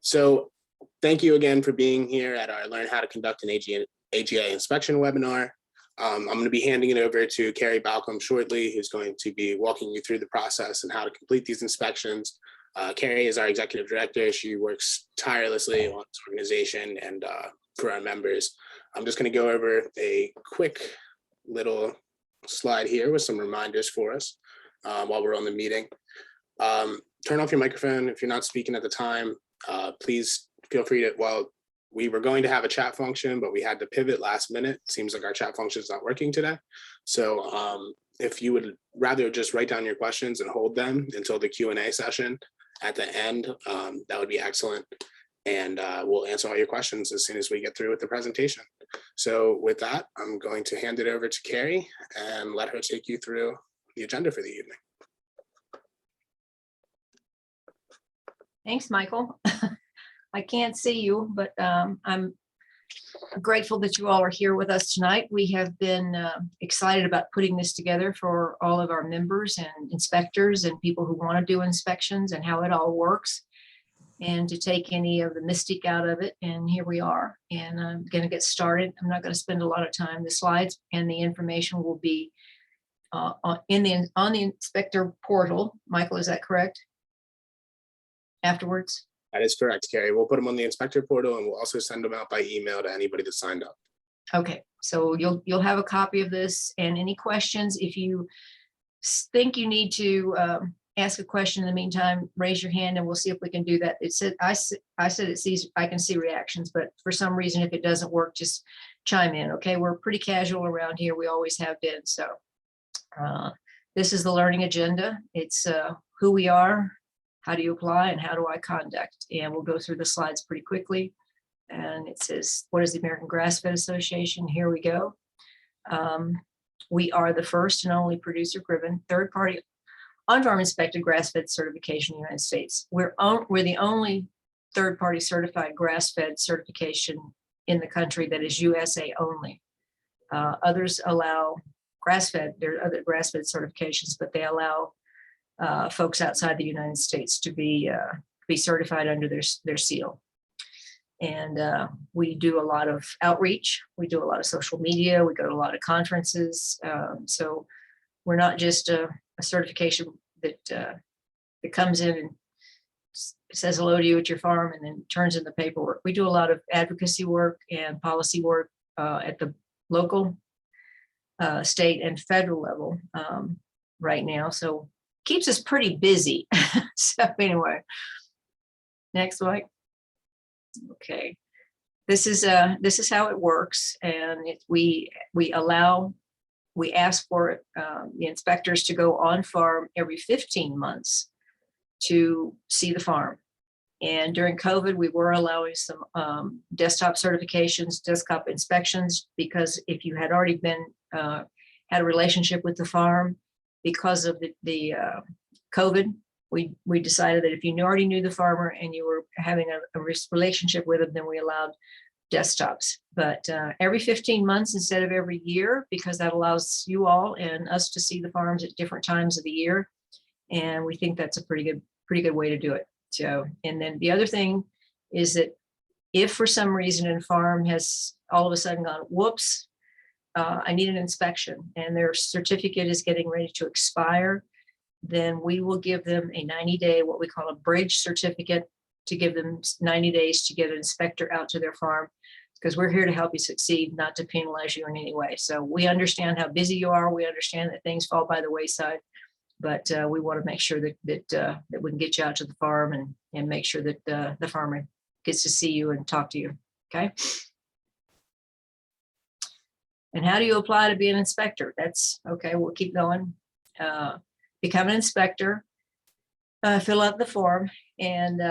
So thank you again for being here at our Learn How to Conduct an AGA Inspection webinar. I'm going to be handing it over to Carrie Balkcom shortly, who's going to be walking you through the process and how to complete these inspections. Carrie is our executive director. She works tirelessly on this organization and for our members. I'm just going to go over a quick little slide here with some reminders for us while we're on the meeting. Turn off your microphone if you're not speaking at the time. Please feel free to, well, we were going to have a chat function, but we had to pivot last minute. Seems like our chat function is not working today. So if you would rather just write down your questions and hold them until the Q&A session at the end, that would be excellent. And we'll answer all your questions as soon as we get through with the presentation. So with that, I'm going to hand it over to Carrie and let her take you through the agenda for the evening. Thanks, Michael. I can't see you, but I'm grateful that you all are here with us tonight. We have been excited about putting this together for all of our members and inspectors and people who want to do inspections and how it all works, and to take any of the mystique out of it. And here we are, and I'm going to get started. I'm not going to spend a lot of time. The slides and the information will be on the inspector portal. Michael, is that correct? Afterwards? That is correct, Carrie. We'll put them on the inspector portal, and we'll also send them out by email to anybody that signed up. Okay, so you'll have a copy of this, and any questions, if you think you need to ask a question in the meantime, raise your hand and we'll see if we can do that. It said I said it sees, I can see reactions, but for some reason, if it doesn't work, just chime in. Okay, we're pretty casual around here. We always have been. So this is the learning agenda. It's who we are, how do you apply, and how do I conduct? And we'll go through the slides pretty quickly. And it says, what is the American Grass-Fed Association? Here we go. We are the first and only producer-driven third-party on-farm inspected grass-fed certification in the United States. We're the only third-party certified grass-fed certification in the country that is USA only. Others allow grass-fed, there are other grass-fed certifications, but they allow folks outside the United States to be certified under their seal. And we do a lot of outreach. We do a lot of social media. We go to a lot of conferences. So we're not just a certification that comes in and says hello to you at your farm and then turns in the paperwork. We do a lot of advocacy work and policy work at the local, state, and federal level right now. So keeps us pretty busy. So anyway, next slide. Okay, this is how it works, and we ask for the inspectors to go on farm every 15 months to see the farm. And during COVID, we were allowing some desktop certifications, desktop inspections, because if you had already been had a relationship with the farm, because of the COVID, we decided that if you already knew the farmer and you were having a relationship with them, then we allowed desktops. But every 15 months instead of every year, because that allows you all and us to see the farms at different times of the year. And we think that's a pretty good way to do it. So, and then the other thing is that if for some reason a farm has all of a sudden gone, whoops, I need an inspection, and their certificate is getting ready to expire, then we will give them a 90-day, what we call a bridge certificate, to give them 90 days to get an inspector out to their farm, because we're here to help you succeed, not to penalize you in any way. So we understand how busy you are. We understand that things fall by the wayside, but we want to make sure that we can get you out to the farm and make sure that the farmer gets to see you and talk to you. Okay. And how do you apply to be an inspector? That's okay. We'll keep going. Become an inspector, fill out the form, and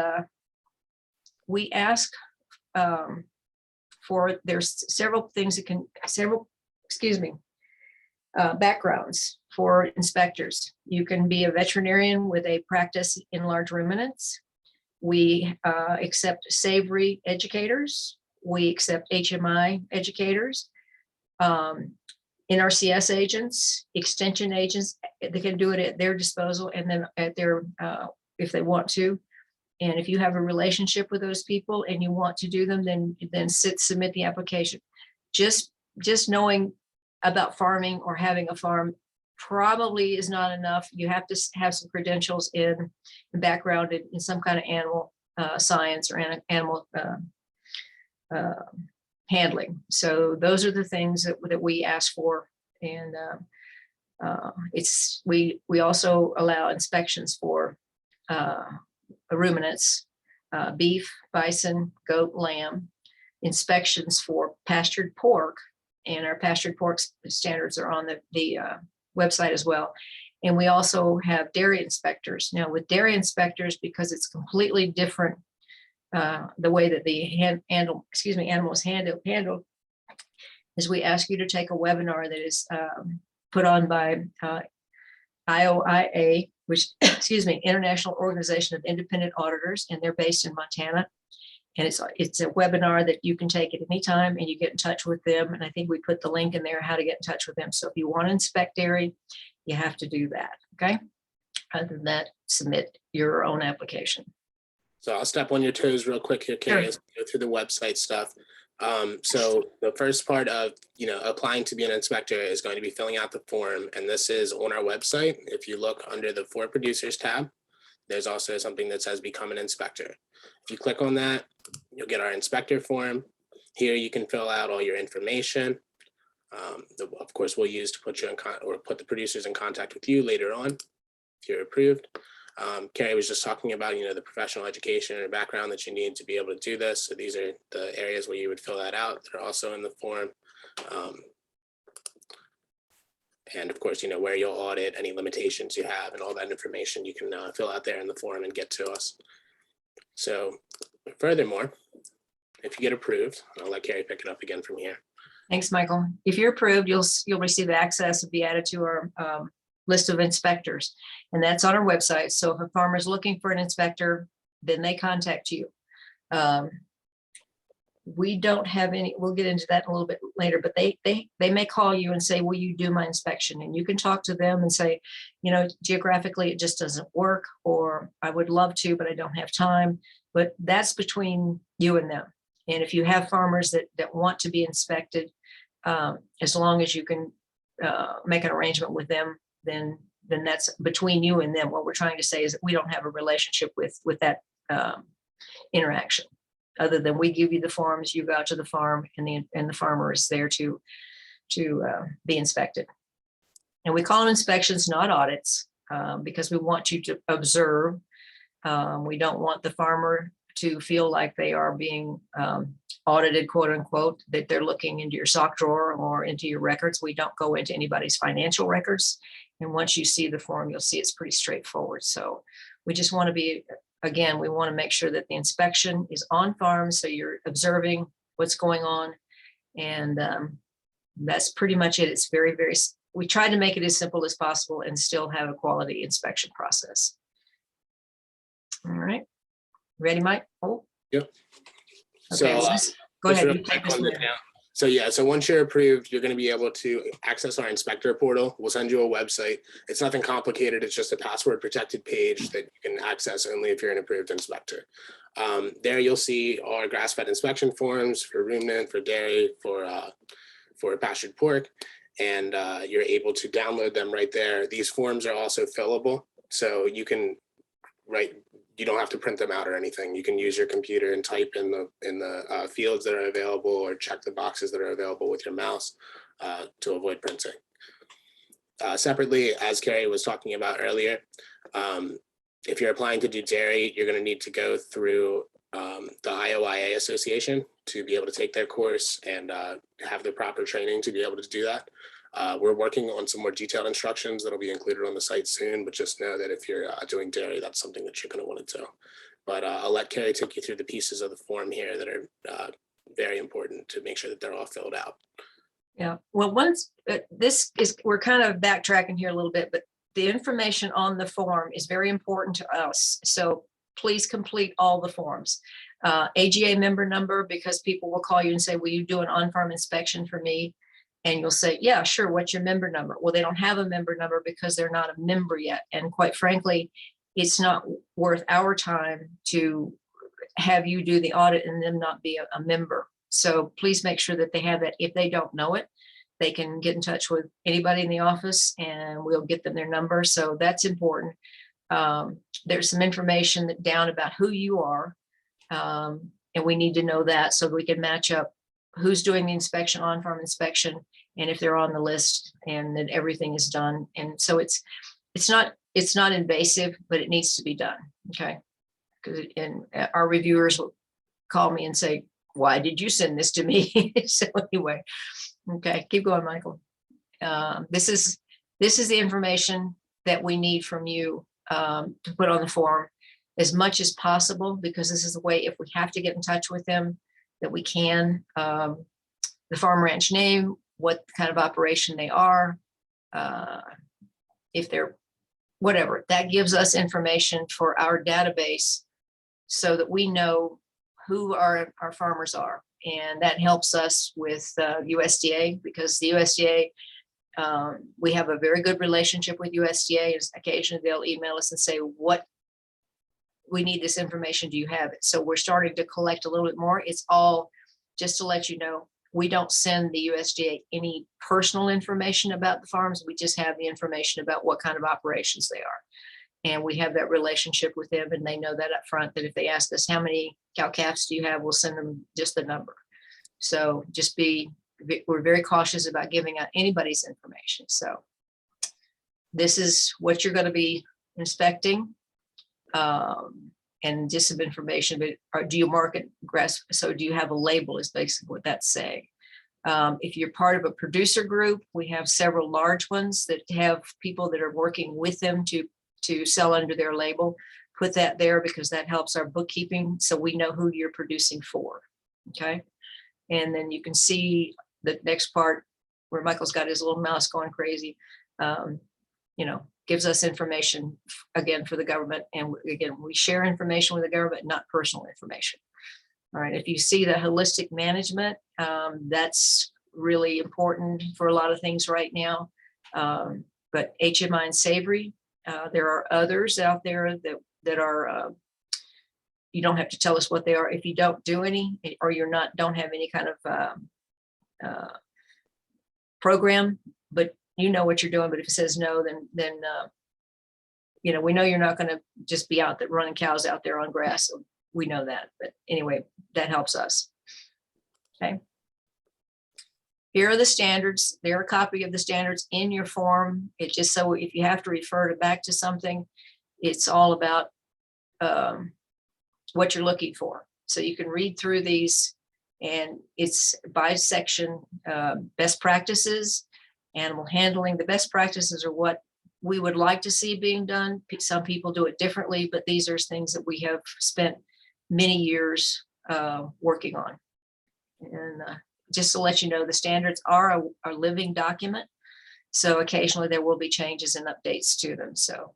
we ask for, there's several things that can, backgrounds for inspectors. You can be a veterinarian with a practice in large ruminants. We accept savory educators. We accept HMI educators. NRCS agents, extension agents, they can do it at their disposal, and then at their, if they want to, And if you have a relationship with those people and you want to do them, then submit the application. Just knowing about farming or having a farm probably is not enough. You have to have some credentials in background in some kind of animal science or animal handling. So those are the things that we ask for. And we also allow inspections for ruminants, beef, bison, goat, lamb, inspections for pastured pork, and our pastured pork standards are on the website as well. And we also have dairy inspectors. Now with dairy inspectors, because it's completely different, the way that the animals handled, is we ask you to take a webinar that is put on by IOIA, which, International Organization of Independent Auditors, and they're based in Montana. And it's a webinar that you can take at any time, and you get in touch with them. And I think we put the link in there how to get in touch with them. So if you want to inspect dairy, you have to do that. Okay. Other than that, submit your own application. So I'll step on your toes real quick here, Carrie, as we go through the website stuff. So the first part of, applying to be an inspector is going to be filling out the form. And this is on our website. If you look under the For Producers tab, there's also something that says Become an Inspector. If you click on that, you'll get our inspector form. Here you can fill out all your information. Of course, we'll use to put you in put the producers in contact with you later on if you're approved. Carrie was just talking about, the professional education and background that you need to be able to do this. So these are the areas where you would fill that out. They're also in the form. And of course, where you'll audit, any limitations you have, and all that information you can fill out there in the form and get to us. So furthermore, if you get approved, I'll let Carrie pick it up again from here. Thanks, Michael. If you're approved, you'll receive access and be added to our list of inspectors, and that's on our website. So if a farmer is looking for an inspector, then they contact you. We don't have any, we'll get into that a little bit later, but they may call you and say, will you do my inspection? And you can talk to them and say, geographically, it just doesn't work, or I would love to, but I don't have time. But that's between you and them. And if you have farmers that want to be inspected, as long as you can make an arrangement with them, then that's between you and them. What we're trying to say is that we don't have a relationship with that interaction, other than we give you the forms, you go out to the farm, and the farmer is there to be inspected. And we call them inspections, not audits, because we want you to observe. We don't want the farmer to feel like they are being audited, quote unquote, that they're looking into your sock drawer or into your records. We don't go into anybody's financial records. And once you see the form, you'll see it's pretty straightforward. So we just want to be, again, we want to make sure that the inspection is on farm, so you're observing what's going on. And that's pretty much it. It's very, very, we try to make it as simple as possible and still have a quality inspection process. All right. Ready, Mike? Oh. Yep. Okay, So go ahead. You take this one. So yeah, so once you're approved, you're going to be able to access our inspector portal. We'll send you a website. It's nothing complicated. It's just a password protected page that you can access only if you're an approved inspector. There you'll see our grass-fed inspection forms for ruminant, for dairy, for pastured pork, and you're able to download them right there. These forms are also fillable, so you can you don't have to print them out or anything. You can use your computer and type in the fields that are available, or check the boxes that are available with your mouse to avoid printing. Separately, as Carrie was talking about earlier, if you're applying to do dairy, you're going to need to go through the IOIA Association to be able to take their course and have the proper training to be able to do that. We're working on some more detailed instructions that'll be included on the site soon, but just know that if you're doing dairy, that's something that you're going to want to do. But I'll let Carrie take you through the pieces of the form here that are very important to make sure that they're all filled out. Yeah, well, we're kind of backtracking here a little bit, but the information on the form is very important to us. So please complete all the forms. AGA member number, because people will call you and say, will you do an on-farm inspection for me? And you'll say, yeah, sure. What's your member number? Well, they don't have a member number because they're not a member yet. And quite frankly, it's not worth our time to have you do the audit and them not be a member. So please make sure that they have that. If they don't know it, they can get in touch with anybody in the office and we'll get them their number. So that's important. There's some information down about who you are. And we need to know that so that we can match up who's doing the inspection, on-farm inspection, and if they're on the list and that everything is done. And so it's not invasive, but it needs to be done. Okay. And our reviewers will call me and say, why did you send this to me? So anyway, okay, keep going, Michael. This is the information that we need from you to put on the form as much as possible, because this is the way, if we have to get in touch with them, that we can. The farm ranch name, what kind of operation they are, if they're whatever, that gives us information for our database so that we know who our farmers are. And that helps us with USDA, because the USDA, we have a very good relationship with USDA. Occasionally they'll email us and say, what, we need this information, do you have it? So we're starting to collect a little bit more. It's all just to let you know, we don't send the USDA any personal information about the farms. We just have the information about what kind of operations they are. And we have that relationship with them, and they know that up front, that if they ask us how many cow-calves do you have, we'll send them just the number. So just we're very cautious about giving out anybody's information. So this is what you're going to be inspecting, and just some information. But do you market grass? So do you have a label? Is basically what that's saying. If you're part of a producer group, we have several large ones that have people that are working with them to sell under their label. Put that there, because that helps our bookkeeping, so we know who you're producing for. Okay. And then you can see the next part where Michael's got his little mouse going crazy. Gives us information again for the government. And again, we share information with the government, not personal information. All right. If you see the holistic management, that's really important for a lot of things right now. But HMI and Savory, there are others out there that are, you don't have to tell us what they are if you don't do any, or don't have any kind of program, but you know what you're doing. But if it says no, then we know you're not going to just be out there running cows out there on grass. So we know that. But anyway, that helps us. Okay. Here are the standards. They're a copy of the standards in your form. It's just so if you have to refer back to something, it's all about what you're looking for. So you can read through these, and it's by section. Best practices, animal handling. The best practices are what we would like to see being done. Some people do it differently, but these are things that we have spent many years working on. And just to let you know, the standards are a living document. So occasionally there will be changes and updates to them. So,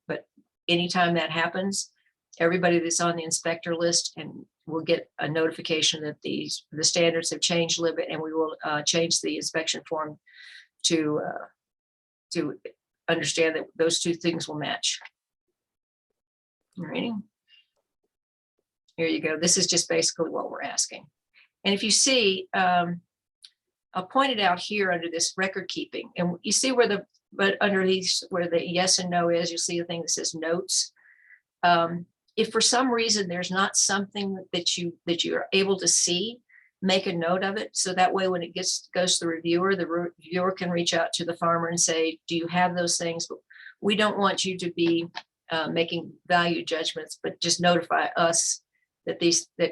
but anytime that happens, everybody that's on the inspector list and will get a notification that the standards have changed a little bit, and we will change the inspection form to understand that those two things will match. All right. Here you go. This is just basically what we're asking. And if you see, I'll point it out here under this record keeping, and you see where where the yes and no is, you'll see a thing that says notes. If for some reason there's not something that you are able to see, make a note of it. So that way, when it goes to the reviewer can reach out to the farmer and say, do you have those things? But we don't want you to be making value judgments, but just notify us that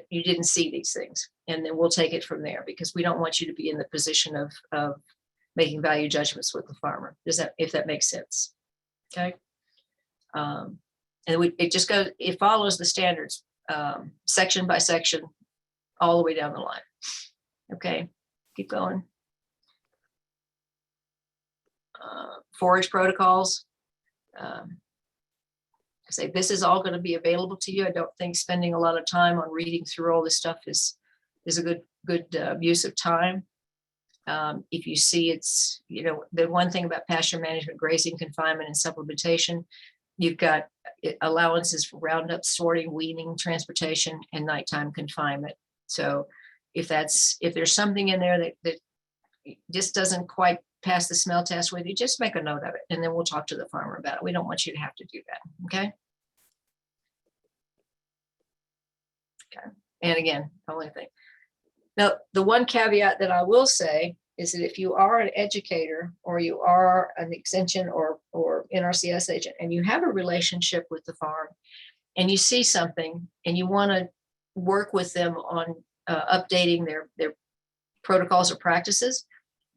you didn't see these things, and then we'll take it from there, because we don't want you to be in the position of making value judgments with the farmer. If that makes sense? Okay. And it follows the standards section by section all the way down the line. Okay, keep going. Forage protocols. I say this is all going to be available to you. I don't think spending a lot of time on reading through all this stuff is a good use of time. If you see, it's the one thing about pasture management, grazing, confinement, and supplementation, you've got allowances for roundup, sorting, weaning, transportation, and nighttime confinement. So if there's something in there that just doesn't quite pass the smell test with you, just make a note of it, and then we'll talk to the farmer about it. We don't want you to have to do that. Okay. Okay. And again, only thing. Now, the one caveat that I will say is that if you are an educator or you are an extension or NRCS agent and you have a relationship with the farm and you see something and you want to work with them on updating their protocols or practices,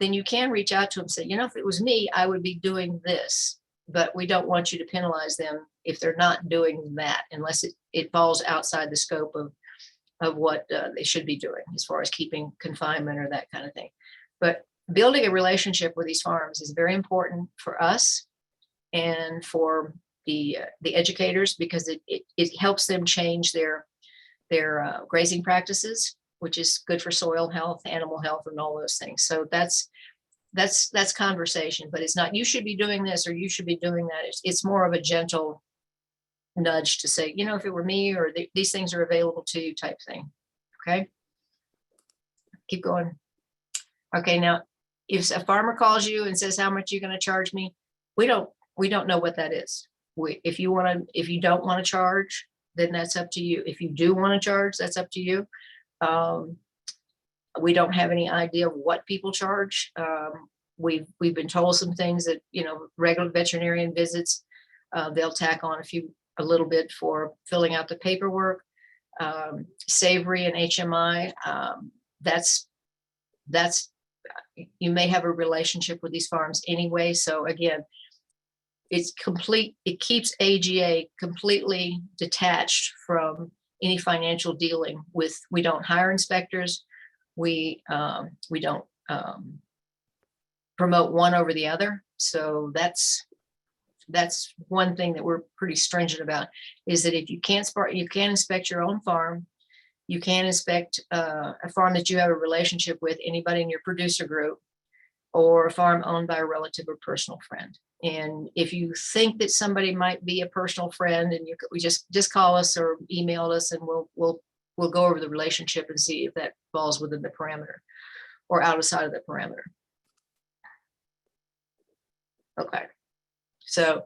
then you can reach out to them and say, you know, if it was me, I would be doing this, but we don't want you to penalize them if they're not doing that unless it falls outside the scope of what they should be doing as far as keeping confinement or that kind of thing. But building a relationship with these farms is very important for us and for the educators, because it helps them change their grazing practices, which is good for soil health, animal health, and all those things. So that's conversation, but it's not, you should be doing this or you should be doing that. It's more of a gentle nudge to say, you know, if it were me or these things are available to you type thing. Okay. Keep going. Okay. Now, if a farmer calls you and says, how much are you going to charge me? We don't know what that is. If you don't want to charge, then that's up to you. If you do want to charge, that's up to you. We don't have any idea of what people charge. We've been told some things that, you know, regular veterinarian visits, they'll tack on a little bit for filling out the paperwork. Savory and HMI, that's you may have a relationship with these farms anyway. So again, it keeps AGA completely detached from any financial dealing with. We don't hire inspectors. We don't promote one over the other. So that's one thing that we're pretty stringent about, is that if you can't inspect your own farm, you can inspect a farm that you have a relationship with, anybody in your producer group, or a farm owned by a relative or personal friend. And if you think that somebody might be a personal friend, and we just call us or email us, and we'll go over the relationship and see if that falls within the parameter or outside of the parameter. Okay. So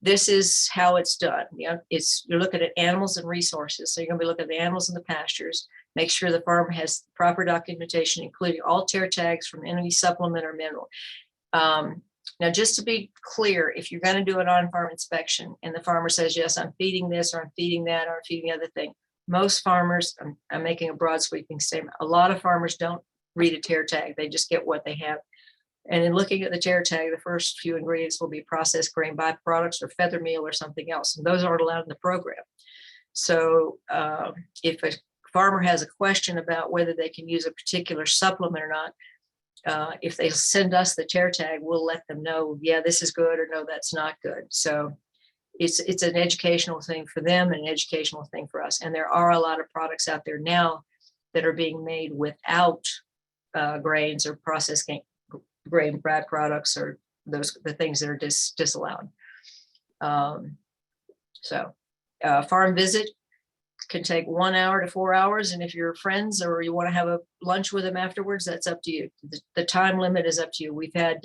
this is how it's done. You're looking at animals and resources. So you're going to be looking at the animals in the pastures. Make sure the farm has proper documentation, including all tear tags from any supplement or mineral. Now, just to be clear, if you're going to do an on-farm inspection and the farmer says, yes, I'm feeding this, or I'm feeding that, or I'm feeding the other thing, most farmers, I'm making a broad sweeping statement, a lot of farmers don't read a tear tag. They just get what they have. And in looking at the tear tag, the first few ingredients will be processed grain byproducts or feather meal or something else. And those aren't allowed in the program. So if a farmer has a question about whether they can use a particular supplement or not, if they send us the tear tag, we'll let them know, yeah, this is good, or no, that's not good. So it's an educational thing for them and an educational thing for us. And there are a lot of products out there now that are being made without grains or processed grain byproducts, or the things that are disallowed. So farm visit can take 1 hour to 4 hours. And if you're friends or you want to have a lunch with them afterwards, that's up to you. The time limit is up to you. We had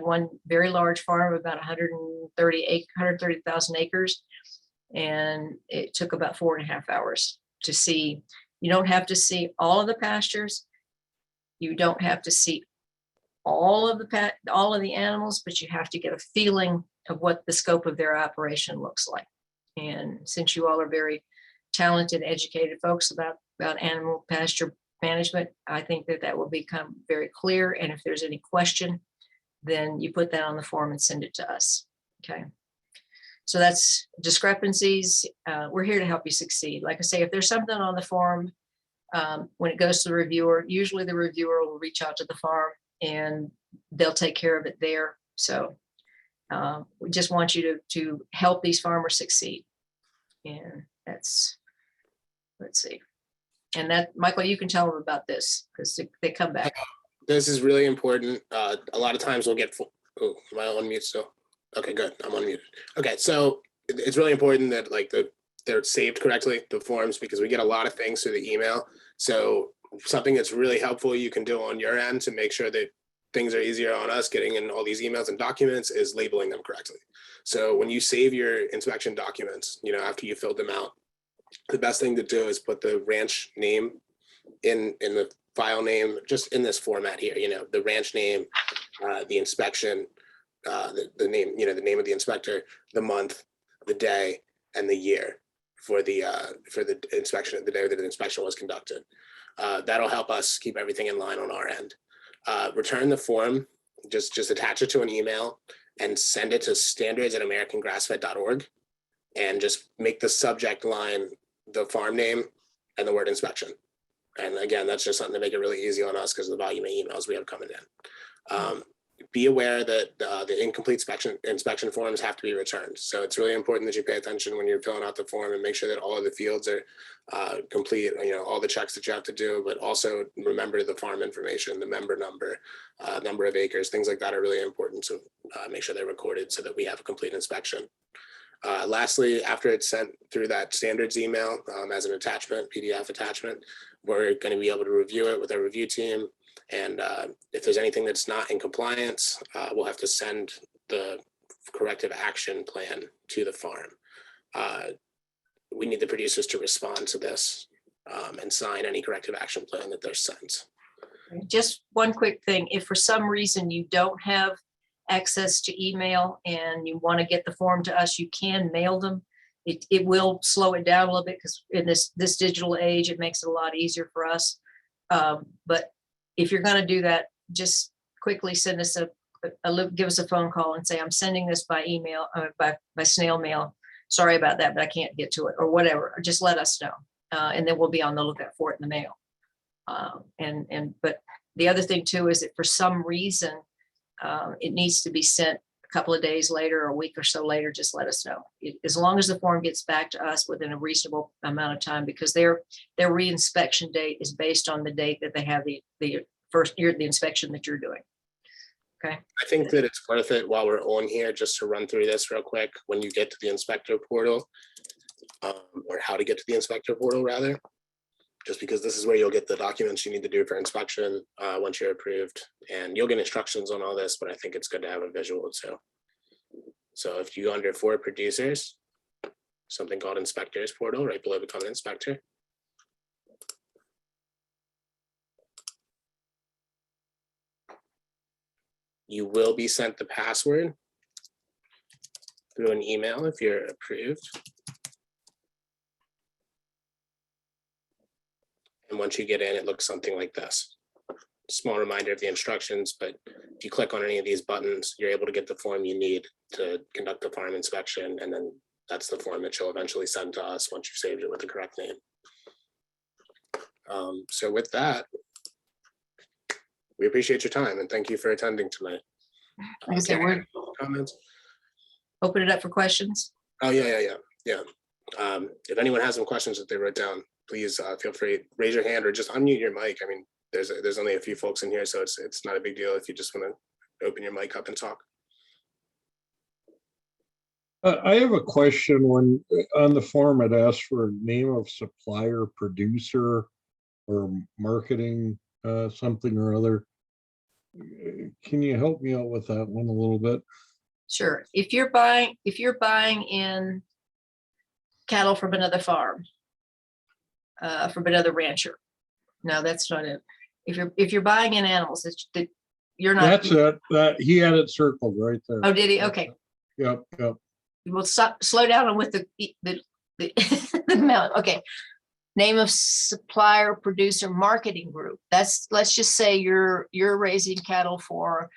one very large farm, about 130,000 acres. And it took about 4.5 hours to see. You don't have to see all of the pastures. You don't have to see all of the animals, but you have to get a feeling of what the scope of their operation looks like. And since you all are very talented, educated folks about animal pasture management, I think that will become very clear. And if there's any question, then you put that on the form and send it to us. Okay. So that's discrepancies. We're here to help you succeed. Like I say, if there's something on the form, when it goes to the reviewer, usually the reviewer will reach out to the farm and they'll take care of it there. So we just want you to help these farmers succeed. And that's, let's see. And that, Michael, you can tell them about this because they come back. This is really important. A lot of times we'll get, oh, am I on mute still? Okay, good. I'm unmuted. Okay, so it's really important that like they're saved correctly, the forms, because we get a lot of things through the email. So something that's really helpful you can do on your end to make sure that things are easier on us getting in all these emails and documents is labeling them correctly. So when you save your inspection documents, you know, after you filled them out, the best thing to do is put the ranch name in the file name, just in this format here, you know, the ranch name, the inspection, the name, you know, the name of the inspector, the month, the day, and the year for the inspection, the day that the inspection was conducted. That'll help us keep everything in line on our end. Return the form, just attach it to an email and send it to standards@americangrassfed.org, and just make the subject line the farm name and the word inspection. And again, that's just something to make it really easy on us because of the volume of emails we have coming in. Be aware that the incomplete inspection forms have to be returned. So it's really important that you pay attention when you're filling out the form and make sure that all of the fields are complete, you know, all the checks that you have to do, but also remember the farm information, the member number, number of acres, things like that are really important. So make sure they're recorded so that we have a complete inspection. Lastly, after it's sent through that standards email as an attachment, PDF attachment, we're going to be able to review it with our review team. And if there's anything that's not in compliance, we'll have to send the corrective action plan to the farm. We need the producers to respond to this and sign any corrective action plan that they're sent. Just one quick thing, if for some reason you don't have access to email and you want to get the form to us, you can mail them. It will slow it down a little bit because in this digital age, it makes it a lot easier for us. But if you're going to do that, just quickly send us give us a phone call and say, I'm sending this by email, by snail mail. Sorry about that, but I can't get to it, or whatever. Or just let us know. And then we'll be on the lookout for it in the mail. But the other thing too, is that for some reason, it needs to be sent a couple of days later or a week or so later, just let us know. As long as the form gets back to us within a reasonable amount of time, because their reinspection date is based on the date that they have the first year, the inspection that you're doing. Okay. I think that it's worth it while we're on here just to run through this real quick when you get to the inspector portal, or how to get to the inspector portal rather, just because this is where you'll get the documents you need to do for inspection once you're approved, and you'll get instructions on all this, but I think it's good to have a visual too. So if you go under for producers, something called inspectors portal right below become an inspector. You will be sent the password through an email if you're approved. And once you get in, it looks something like this. Small reminder of the instructions, but if you click on any of these buttons, you're able to get the form you need to conduct the farm inspection. And then that's the form that you'll eventually send to us once you've saved it with the correct name. So with that, we appreciate your time and thank you for attending tonight. Like I said, we're comments. Open it up for questions. Oh, yeah. If anyone has some questions that they wrote down, please feel free, raise your hand or just unmute your mic. I mean, there's only a few folks in here, so it's not a big deal if you just want to open your mic up and talk. I have a question. When on the form it asks for name of supplier, producer, or marketing something or other. Can you help me out with that one a little bit? Sure. If you're buying in cattle from another farm, from another rancher, no, that's not it. If you're buying in animals, that you're not. That's it. That he had it circled right there. Oh, did he? Okay. Yep. We'll slow down with the amount. Okay. Name of supplier, producer, marketing group. Let's just say you're raising cattle for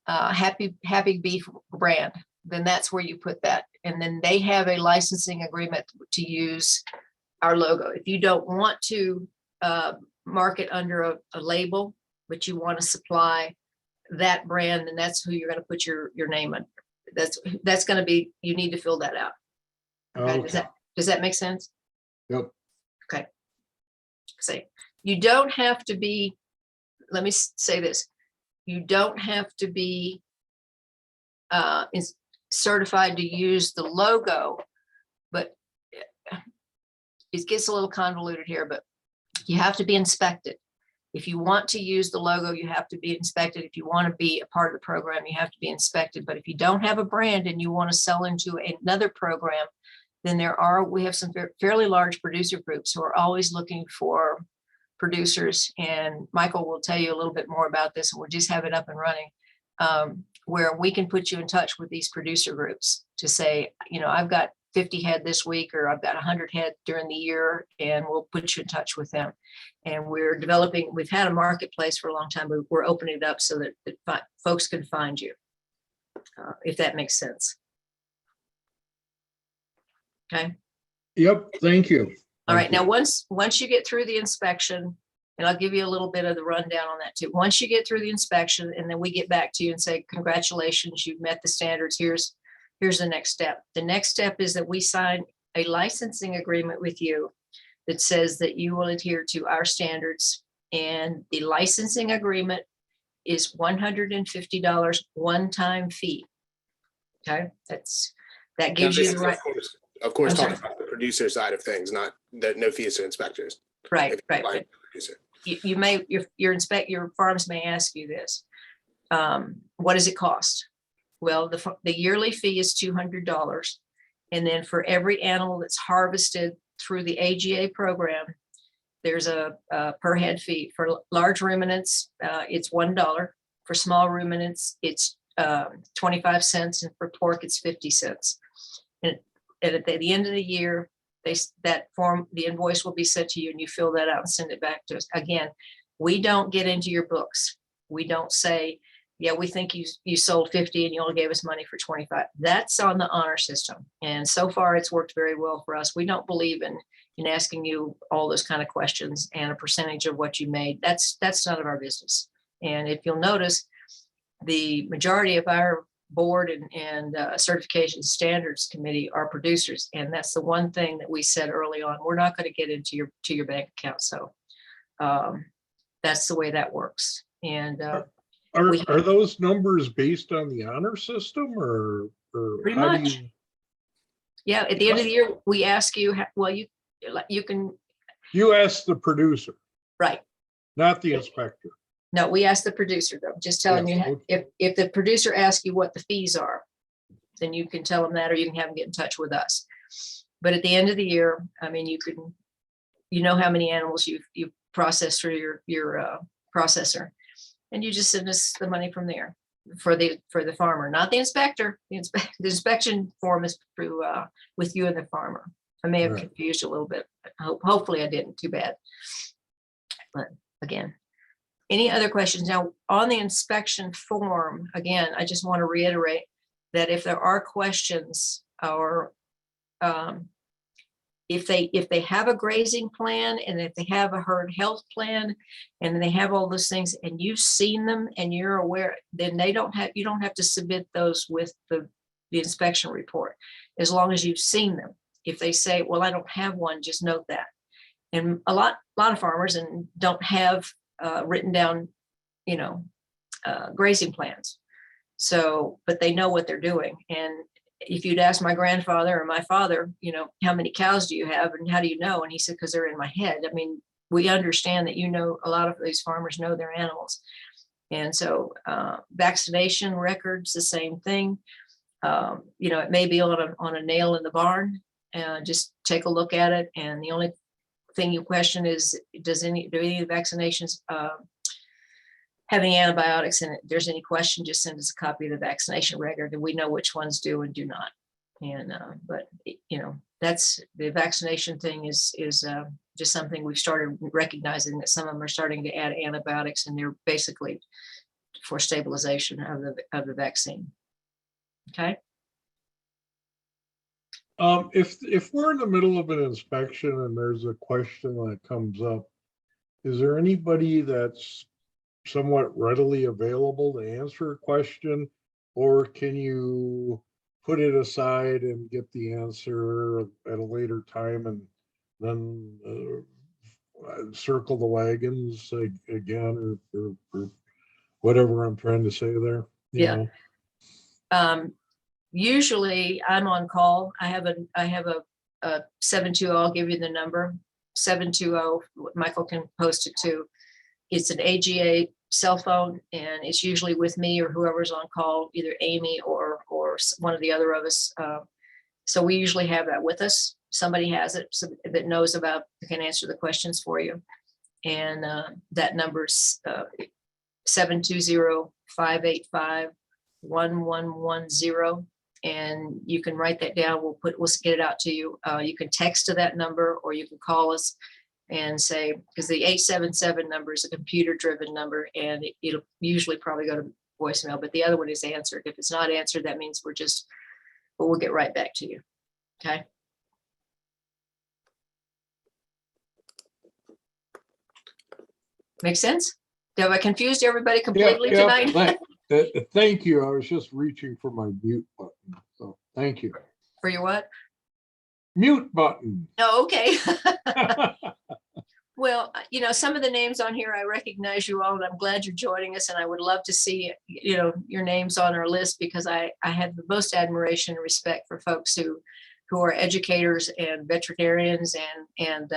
Happy Beef brand. Then that's where you put that. And then they have a licensing agreement to use our logo. If you don't want to market under a label, but you want to supply that brand, then that's who you're going to put your name under. That's going to be, you need to fill that out. Okay. Does that make sense? Yep. Okay. Say, you don't have to be, let me say this. You don't have to be is certified to use the logo, but it gets a little convoluted here, but you have to be inspected. If you want to use the logo, you have to be inspected. If you want to be a part of the program, you have to be inspected. But if you don't have a brand and you want to sell into another program, then we have some fairly large producer groups who are always looking for producers. And Michael will tell you a little bit more about this, and we'll just have it up and running, where we can put you in touch with these producer groups to say, I've got 50 head this week, or I've got 100 head during the year, and we'll put you in touch with them. And we've had a marketplace for a long time, but we're opening it up so that folks can find you, if that makes sense. Okay. Yep, thank you. All right. Now, once you get through the inspection, and I'll give you a little bit of the rundown on that too. Once you get through the inspection, and then we get back to you and say, congratulations, you've met the standards. Here's the next step. The next step is that we sign a licensing agreement with you that says that you will adhere to our standards. And the licensing agreement is $150 one-time fee. Okay, that gives you the right. Of course, talking about the producer side of things, not that no fees to inspectors. Right. Your farms may ask you this. What does it cost? Well, the yearly fee is $200. And then for every animal that's harvested through the AGA program, there's a per head fee. For large ruminants, it's $1. For small ruminants, it's 25 cents. And for pork, it's 50 cents. And at the end of the year, the invoice will be sent to you, and you fill that out and send it back to us. Again, we don't get into your books. We don't say, yeah, we think you sold 50 and you only gave us money for 25. That's on the honor system. And so far it's worked very well for us. We don't believe in asking you all those kind of questions and a percentage of what you made. That's none of our business. And if you'll notice, the majority of our board and certification standards committee are producers. And that's the one thing that we said early on, we're not going to get into your bank account. So that's the way that works. And are those numbers based on the honor system, or pretty much? Yeah. At the end of the year, we ask you, you can. You ask the producer, right? Not the inspector. No, we ask the producer though. Just telling you, if the producer asks you what the fees are, then you can tell them that, or you can have them get in touch with us. But at the end of the year, I mean, you know how many animals you process through your processor, and you just send us the money from there for the farmer, not the inspector. The inspection form is through with you and the farmer. I may have confused you a little bit. Hopefully I didn't. Too bad. But again, any other questions? Now on the inspection form, again, I just want to reiterate that if there are questions, or if they have a grazing plan, and if they have a herd health plan, and they have all those things, and you've seen them and you're aware, then you don't have to submit those with the inspection report, as long as you've seen them. If they say, well, I don't have one, just note that. And a lot of farmers and don't have written down, grazing plans. So, but they know what they're doing. And if you'd ask my grandfather or my father, how many cows do you have and how do you know? And he said, because they're in my head. I mean, we understand that, a lot of these farmers know their animals. And so vaccination records, the same thing. It may be on a nail in the barn. Just take a look at it. And the only thing you question is, do any of the vaccinations have any antibiotics in it? If there's any question, just send us a copy of the vaccination record, and we know which ones do and do not. And but that's the vaccination thing is just something we've started recognizing, that some of them are starting to add antibiotics, and they're basically for stabilization of the vaccine. Okay. If we're in the middle of an inspection and there's a question that comes up, is there anybody that's somewhat readily available to answer a question, or can you put it aside and get the answer at a later time and then circle the wagons again, or whatever I'm trying to say there? You know? Usually I'm on call. I have a 720, I'll give you the number, 720, Michael can post it too. It's an AGA cell phone, and it's usually with me or whoever's on call, either Amy or one of the other of us. So we usually have that with us. Somebody has it that knows about, can answer the questions for you. And that number's 720-585-1110. And you can write that down. We'll get it out to you. You can text to that number, or you can call us and say, because the 877 number is a computer driven number, and it'll usually probably go to voicemail, but the other one is answered. If it's not answered, that means we'll get right back to you. Okay. Make sense? Have I confused everybody completely tonight? Thank you. I was just reaching for my mute button. So thank you. For your what? Mute button. Oh, okay. Well, some of the names on here, I recognize you all, and I'm glad you're joining us. And I would love to see, your names on our list, because I have the most admiration and respect for folks who are educators and veterinarians and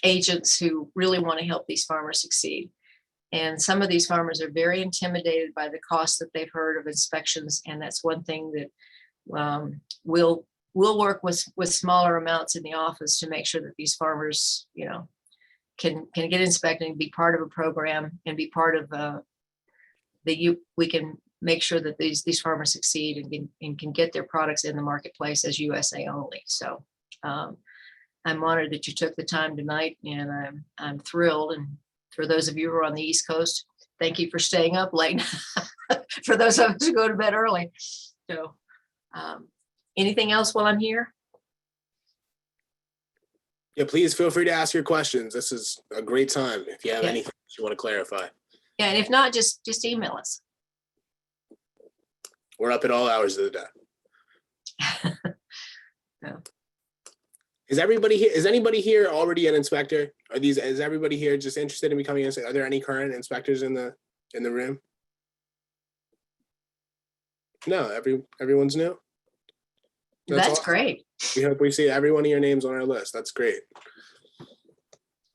agents who really want to help these farmers succeed. And some of these farmers are very intimidated by the cost that they've heard of inspections. And that's one thing that we'll work with smaller amounts in the office to make sure that these farmers, can get inspected and be part of a program and be part of we can make sure that these farmers succeed and can get their products in the marketplace as USA only. So I'm honored that you took the time tonight, and I'm thrilled. And for those of you who are on the East Coast, thank you for staying up late. For those of us who go to bed early. So anything else while I'm here? Yeah, please feel free to ask your questions. This is a great time if you have anything you want to clarify. Yeah, and if not, just email us. We're up at all hours of the day. Yeah. Is anybody here already an inspector? Is everybody here just interested in becoming an inspector? Are there any current inspectors in the room? No, everyone's new. That's awesome. Great. We hope we see every one of your names on our list. That's great.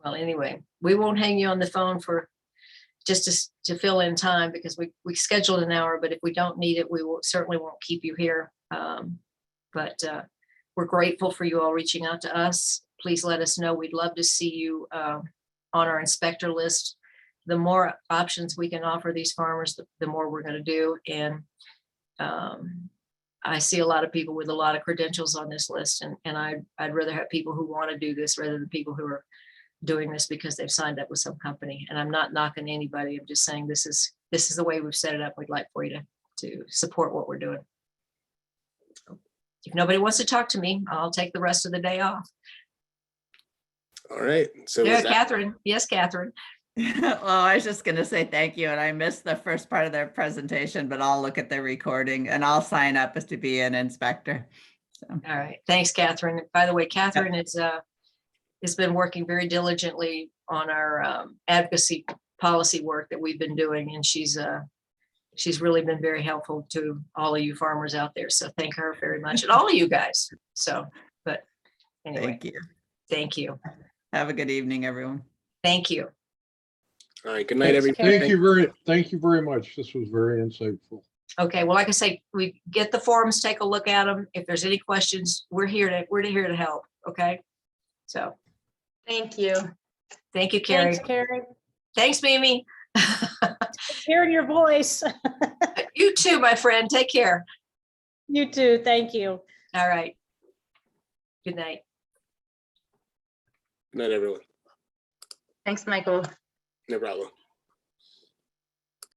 Well, anyway, we won't hang you on the phone for just to fill in time, because we scheduled an hour, but if we don't need it, we certainly won't keep you here. But we're grateful for you all reaching out to us. Please let us know. We'd love to see you on our inspector list. The more options we can offer these farmers, the more we're going to do. And I see a lot of people with a lot of credentials on this list, and I'd rather have people who want to do this rather than people who are doing this because they've signed up with some company. And I'm not knocking anybody. I'm just saying this is the way we've set it up. We'd like for you to support what we're doing. So if nobody wants to talk to me, I'll take the rest of the day off. All right. So yeah, Catherine. Yes, Catherine. Well, I was just going to say thank you. And I missed the first part of their presentation, but I'll look at the recording and I'll sign up as to be an inspector. So. All right. Thanks, Catherine. By the way, Catherine has been working very diligently on our advocacy policy work that we've been doing. And she's really been very helpful to all of you farmers out there. So thank her very much, and all of you guys. So, but anyway. Thank you. Thank you. Have a good evening, everyone. Thank you. All right. Good night, everybody. Thank you very much. This was very insightful. Okay. Well, like I say, we get the forums, take a look at them. If there's any questions, we're here to help. Okay. So. Thank you. Thank you, Carrie. Thanks, Carrie. Thanks, Mimi. Hearing your voice. You too, my friend. Take care. You too. Thank you. All right. Good night. Good night, everyone. Thanks, Michael. No problem.